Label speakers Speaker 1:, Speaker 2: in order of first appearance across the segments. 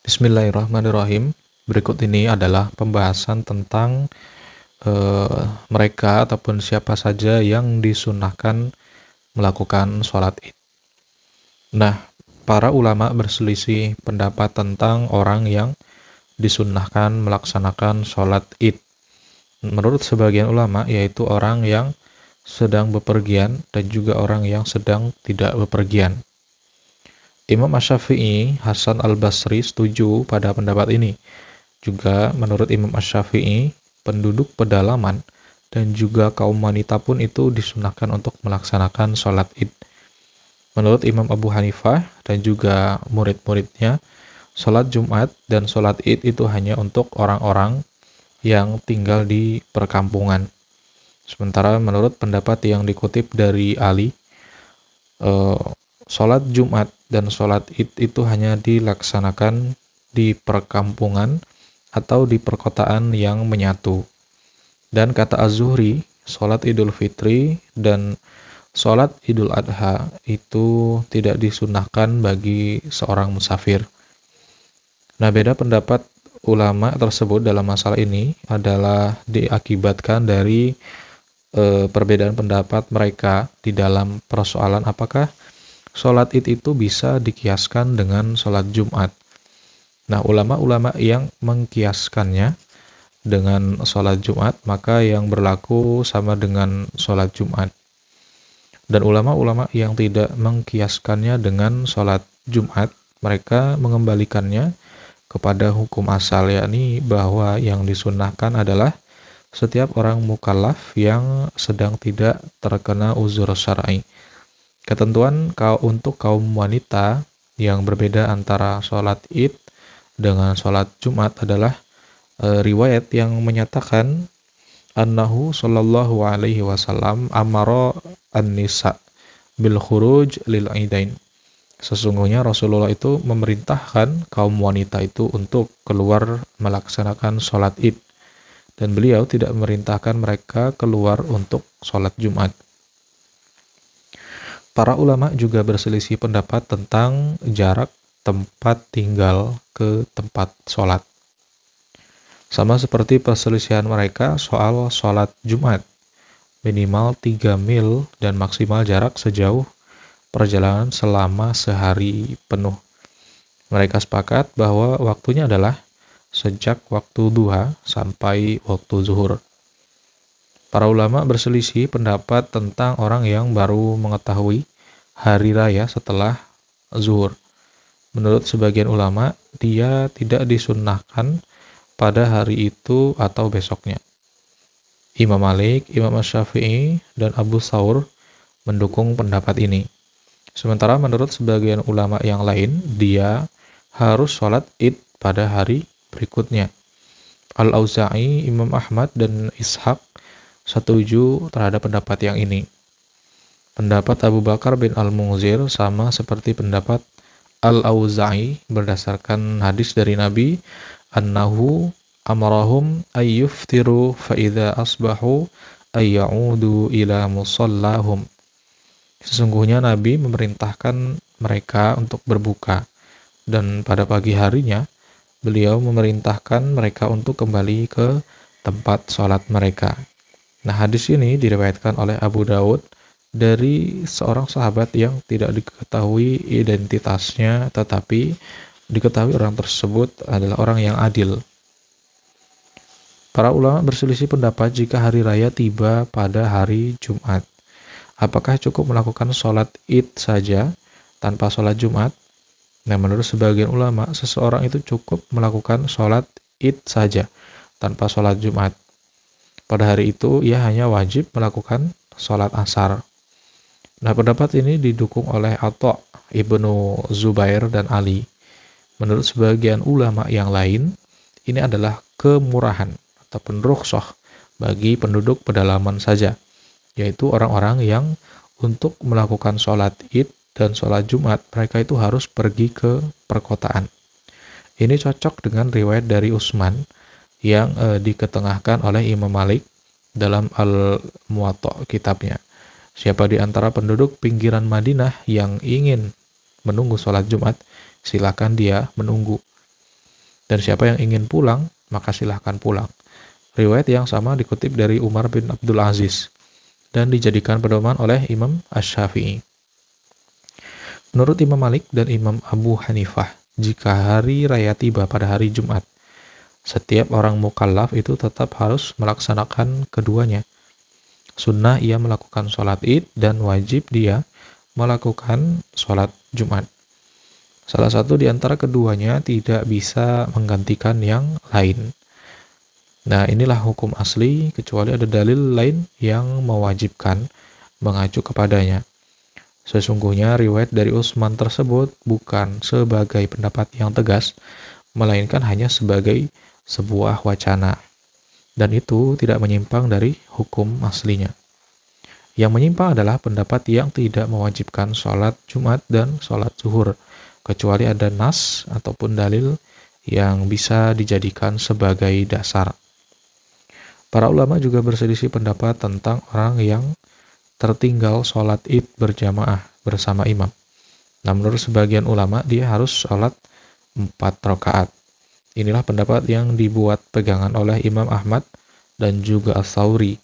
Speaker 1: Bismillahirrahmanirrahim. Berikut ini adalah pembahasan tentang mereka ataupun siapa saja yang disunahkan melakukan sholat id. Nah, para ulama berselisih pendapat tentang orang yang disunahkan melaksanakan sholat id. Menurut sebagian ulama, yaitu orang yang sedang bepergian dan juga orang yang sedang tidak bepergian. Imam Asy-Syafi'i, Hasan al-Basri setuju pada pendapat ini. Juga menurut Imam Asy-Syafi'i, penduduk pedalaman dan juga kaum wanita pun itu disunahkan untuk melaksanakan sholat id. Menurut Imam Abu Hanifah dan juga murid-muridnya, sholat Jumat dan sholat id itu hanya untuk orang-orang yang tinggal di perkampungan. Sementara menurut pendapat yang dikutip dari Ali, sholat Jumat dan sholat id itu hanya dilaksanakan di perkampungan atau di perkotaan yang menyatu. Dan kata Az-Zuhri, sholat Idul Fitri dan sholat Idul Adha itu tidak disunahkan bagi seorang musafir. Nah, beda pendapat ulama tersebut dalam masalah ini adalah diakibatkan dari perbedaan pendapat mereka di dalam persoalan apakah sholat id itu bisa dikiaskan dengan sholat Jumat. Nah, ulama-ulama yang mengkiaskannya dengan sholat Jumat, maka yang berlaku sama dengan sholat Jumat. Dan ulama-ulama yang tidak mengkiaskannya dengan sholat Jumat, mereka mengembalikannya kepada hukum asal, yakni bahwa yang disunahkan adalah setiap orang mukallaf yang sedang tidak terkena uzur syar'i. Ketentuan untuk kaum wanita yang berbeda antara sholat id dengan sholat Jumat adalah riwayat yang menyatakan annahu sallallahu alaihi wasallam amara an-nisa bil khuruj lil idain. Sesungguhnya Rasulullah itu memerintahkan kaum wanita itu untuk keluar melaksanakan sholat id. Dan beliau tidak memerintahkan mereka keluar untuk sholat Jumat. Para ulama juga berselisih pendapat tentang jarak tempat tinggal ke tempat sholat. Sama seperti perselisihan mereka soal sholat Jumat, minimal 3 mil dan maksimal jarak sejauh perjalanan selama sehari penuh. Mereka sepakat bahwa waktunya adalah sejak waktu duha sampai waktu zuhur. Para ulama berselisih pendapat tentang orang yang baru mengetahui hari raya setelah zuhur. Menurut sebagian ulama, dia tidak disunnahkan pada hari itu atau besoknya. Imam Malik, Imam Asy-Syafi'i, dan Abu Thawr mendukung pendapat ini. Sementara menurut sebagian ulama yang lain, dia harus sholat id pada hari berikutnya. Al-Auza'i, Imam Ahmad, dan Ishaq setuju terhadap pendapat yang ini. Pendapat Abu Bakar bin Al-Munzir sama seperti pendapat Al-Auza'i berdasarkan hadis dari Nabi annahu amarahum ayyuftiru fa'idha asbahu ayya'udu ila musallahum. Sesungguhnya Nabi memerintahkan mereka untuk berbuka, dan pada pagi harinya beliau memerintahkan mereka untuk kembali ke tempat sholat mereka. Nah, hadis ini diriwayatkan oleh Abu Daud dari seorang sahabat yang tidak diketahui identitasnya, tetapi diketahui orang tersebut adalah orang yang adil. Para ulama berselisih pendapat jika hari raya tiba pada hari Jumat. Apakah cukup melakukan sholat id saja tanpa sholat Jumat? Nah, menurut sebagian ulama, seseorang itu cukup melakukan sholat id saja tanpa sholat Jumat. Pada hari itu, ia hanya wajib melakukan sholat asar. Nah, pendapat ini didukung oleh Atha, Ibnu Zubair, dan Ali. Menurut sebagian ulama yang lain, ini adalah kemurahan ataupun rukhsah bagi penduduk pedalaman saja, yaitu orang-orang yang untuk melakukan sholat id dan sholat Jumat, mereka itu harus pergi ke perkotaan. Ini cocok dengan riwayat dari Utsman yang diketengahkan oleh Imam Malik dalam Al-Muwatta kitabnya. Siapa di antara penduduk pinggiran Madinah yang ingin menunggu sholat Jumat, silakan dia menunggu. Dan siapa yang ingin pulang, maka silahkan pulang. Riwayat yang sama dikutip dari Umar bin Abdul Aziz dan dijadikan pedoman oleh Imam Asy-Syafi'i. Menurut Imam Malik dan Imam Abu Hanifah, jika hari raya tiba pada hari Jumat, setiap orang mukallaf itu tetap harus melaksanakan keduanya. Sunnah ia melakukan sholat id dan wajib dia melakukan sholat Jumat. Salah satu di antara keduanya tidak bisa menggantikan yang lain. Nah, inilah hukum asli kecuali ada dalil lain yang mewajibkan mengacu kepadanya. Sesungguhnya riwayat dari Utsman tersebut bukan sebagai pendapat yang tegas, melainkan hanya sebagai sebuah wacana. Dan itu tidak menyimpang dari hukum aslinya. Yang menyimpang adalah pendapat yang tidak mewajibkan sholat Jumat dan sholat zuhur, kecuali ada nas ataupun dalil yang bisa dijadikan sebagai dasar. Para ulama juga berselisih pendapat tentang orang yang tertinggal sholat id berjamaah bersama imam. Nah, menurut sebagian ulama, dia harus sholat 4 rakaat. Inilah pendapat yang dibuat pegangan oleh Imam Ahmad dan juga Ats-Tsauri.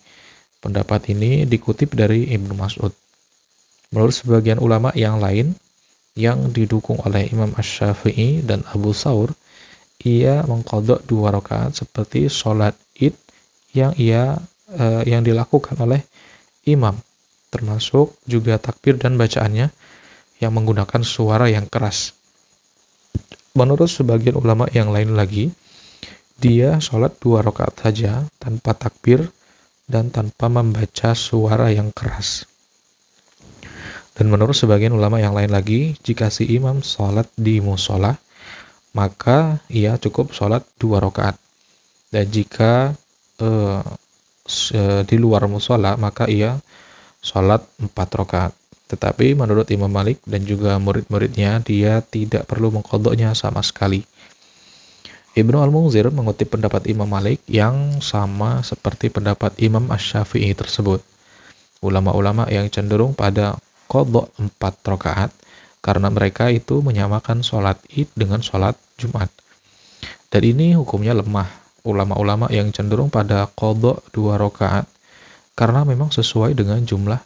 Speaker 1: Pendapat ini dikutip dari Ibnu Mas'ud. Menurut sebagian ulama yang lain, yang didukung oleh Imam Asy-Syafi'i dan Abu Tsaur, ia mengqadha 2 rakaat seperti sholat id yang dilakukan oleh imam, termasuk juga takbir dan bacaannya yang menggunakan suara yang keras. Menurut sebagian ulama yang lain lagi, dia sholat 2 rakaat saja tanpa takbir dan tanpa membaca suara yang keras. Dan menurut sebagian ulama yang lain lagi, jika si imam sholat di musola, maka ia cukup sholat 2 rakaat. Dan jika di luar musola, maka ia sholat 4 rakaat. Tetapi menurut Imam Malik dan juga murid-muridnya, dia tidak perlu mengqadhanya sama sekali. Ibnu Al-Munzir mengutip pendapat Imam Malik yang sama seperti pendapat Imam Asy-Syafi'i tersebut. Ulama-ulama yang cenderung pada qadha 4 rakaat karena mereka itu menyamakan sholat id dengan sholat Jumat. Dan ini hukumnya lemah. Ulama-ulama yang cenderung pada qadha 2 rakaat karena memang sesuai dengan jumlah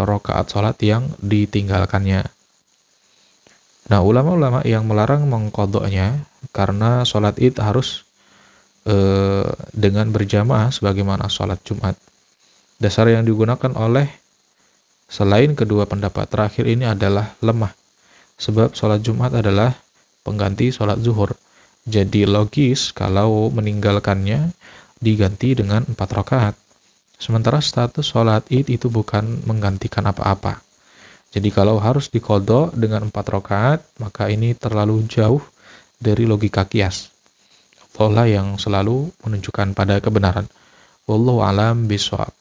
Speaker 1: rakaat sholat yang ditinggalkannya. Nah, ulama-ulama yang melarang mengqadhanya karena sholat id harus dengan berjamaah sebagaimana sholat Jumat. Dasar yang digunakan oleh selain kedua pendapat terakhir ini adalah lemah, sebab sholat Jumat adalah pengganti sholat zuhur. Jadi logis kalau meninggalkannya diganti dengan 4 rakaat. Sementara status sholat id itu bukan menggantikan apa-apa. Jadi kalau harus diqadha dengan 4 rakaat, maka ini terlalu jauh dari logika qiyas. Allah yang selalu menunjukkan pada kebenaran. Wallahu a'lam bishawab.